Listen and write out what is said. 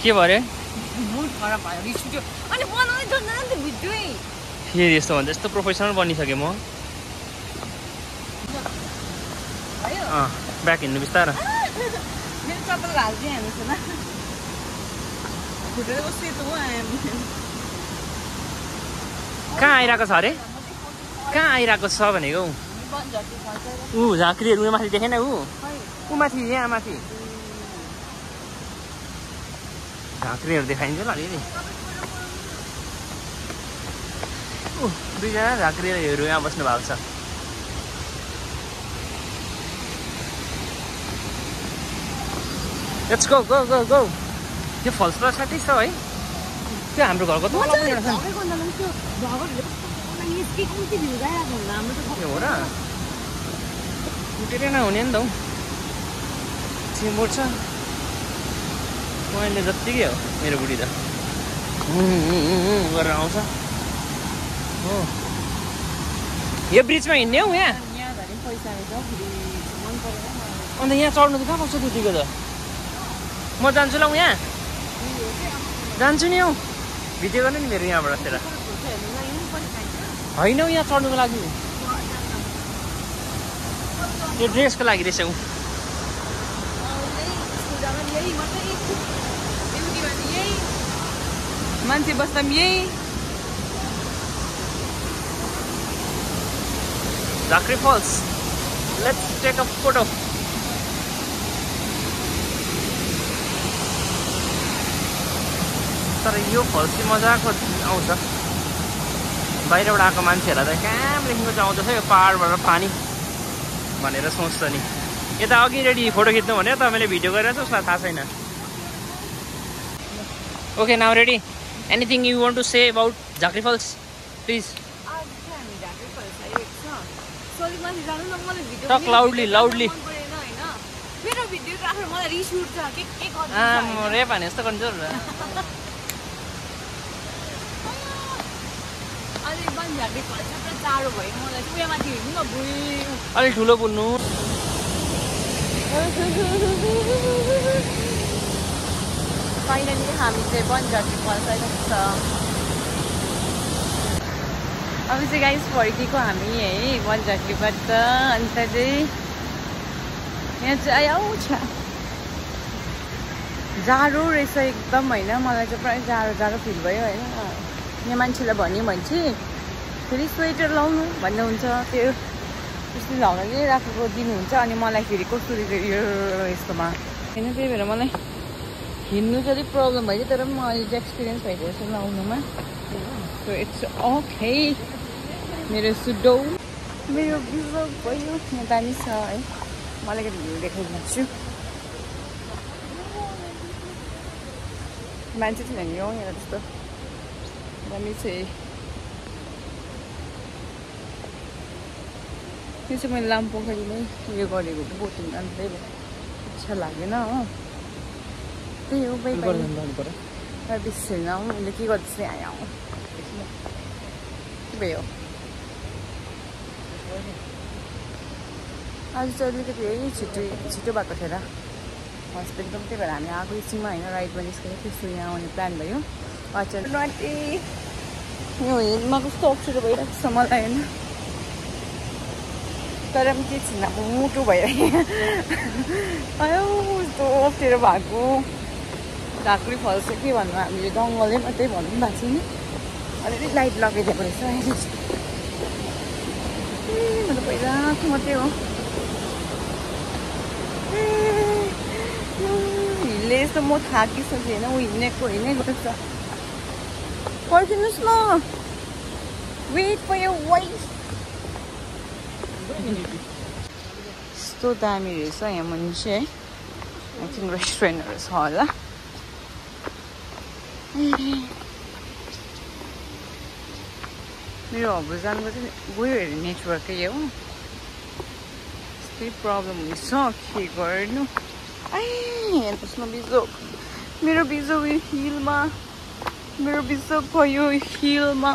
के भरे मुड खराब भयो रिस उठ्यो अनि बनाउँदै त न भिडियो फेरि यस्तो भन्छ यस्तो प्रोफेसनल बनिसकेँ म ब्याक हिँड्नु बिस्तारो मेरो चप्पल हाल्दिएँ हामी त फुटेर कस्तो त हो कहाँ आइरहेको छ अरे कहाँ आइरहेको छ भनेको ऊ झाँक्रीहरू उयो माथि देखेन ऊ माथि यहाँ माथि झाँक्रीहरू देखाइन्छ ल अलिअलि दुईजना झाँक्रीहरू यहाँ बस्नु भएको छ let's go go go go त्यो फल्स र साथै छ है त्यो हाम्रो घरको त हो र उठेरै नहुने नि त हौ चिम्बोट छ मैले जत्तिकै हो मेरो बुढी त गरेर आउँछ हो यो ब्रिजमा हिँड्ने हौ यहाँ अन्त यहाँ चढ्नु त कहाँ पाउँछ त्यतिको त म जान्छु ल यहाँ जान्छु नि हौ भिडियो गर्नु नि मेरो यहाँबाट तेर होइन हौ यहाँ चढ्नुको लागि यो ड्रेसको लागि रहेछ ऊ मान्छे बस्दा यही Jhankri falls let's take a photo तर यो फल्स चाहिँ मजाको आउँछ बाहिरबाट आएको मान्छेहरूलाई त कहाँदेखिको चाहिँ आउँदैछ यो पाहाडबाट पानी भनेर सोच्छ नि यता अघि रेडी फोटो खिच्नु भनेर तपाईँले भिडियो गरेर चाहिँ उसलाई थाहा छैन okay now ready anything you want to say about Jhankri falls please talk loudly loudly मेरो भिडियोग्राफर मलाई रिस उठ्छ के गर्छ रेप हाने जस्तो गर्नु अलि ठुलो बोल्नु फाइनली हामी चाहिँ बनझाँक्री फल्स आइरहेको छ अब चाहिँ गाइस फर्केको हामी है बनझाँक्रीबाट अन्त चाहिँ यहाँ चाहिँ आउँछ जाडो रहेछ एकदम होइन मलाई चाहिँ प्रायः जाडो जाडो फिल भयो होइन यहाँ मान्छेलाई भन्यो भने चाहिँ फेरि स्वेटर लाउनु भन्नुहुन्छ त्यो त्यस्तो लगाउनले राखेको दिनुहुन्छ अनि मलाई फेरि कस्तो यो यसकोमा होइन त्यही भएर मलाई हिँड्नु चाहिँ अलिक प्रब्लम भइदियो तर पनि अहिले चाहिँ एक्सपिरियन्स भइदिएको छ लाउनुमा सो इट्स ओके मेरो सुडौ मेरो बिजोग भयो यहाँ दामी छ है मलाई भिडियो देखाइदिन्छु मान्छे छैन नि हौ यहाँ त्यस्तो दामी छ यो चाहिँ मैले लामपोखरीमै उयो गरेको बोटिङ अन्त त्यही भएर इच्छा लागेन हो त्यही हो बाई बिस छैन हौ उसले के गर्दैछ यहाँ आऊ के भयो आज चाहिँ अलिकति है छिटो भएको थियो र हस्पिटल पनि त्यही भएर हामी आएको एकछिनमा होइन राइडमा निस्केर त्यस्तो यहाँ आउने प्लान भयो अचार नाटे यो हिलमा कस्तो अप्ठ्यारो भइरहेको छ मलाई होइन तर पनि के छैन अब मुटु भइरहेको आयो कस्तो अप्ठ्यारो भएको झाँक्री फल्स के भन्नु हामीले जङ्गलै मात्रै भन्नु पनि भएको छैन अलिअलि लाइट लगाइदिएको रहेछ अहिले मतलब पहिलाको मात्रै हो हिँड्ने यस्तो म थाकिसकेँ होइन ऊ हिँडेको गर्छ पर्खिनुहोस् न वेट फर योर वाइफ यस्तो दामी रहेछ यहाँ मान्छे है आई थिङ्क रेस्टुरेन्टहरू छ होला मेरो हबु जानुको चाहिँ गयो अरे नेटवर्कै हो यस्तै प्रब्लम हुनेछ के गर्नु हेर्नुहोस् न बिजोग मेरो बिजोग हिलमा मेरो बिजोग भयो हिलमा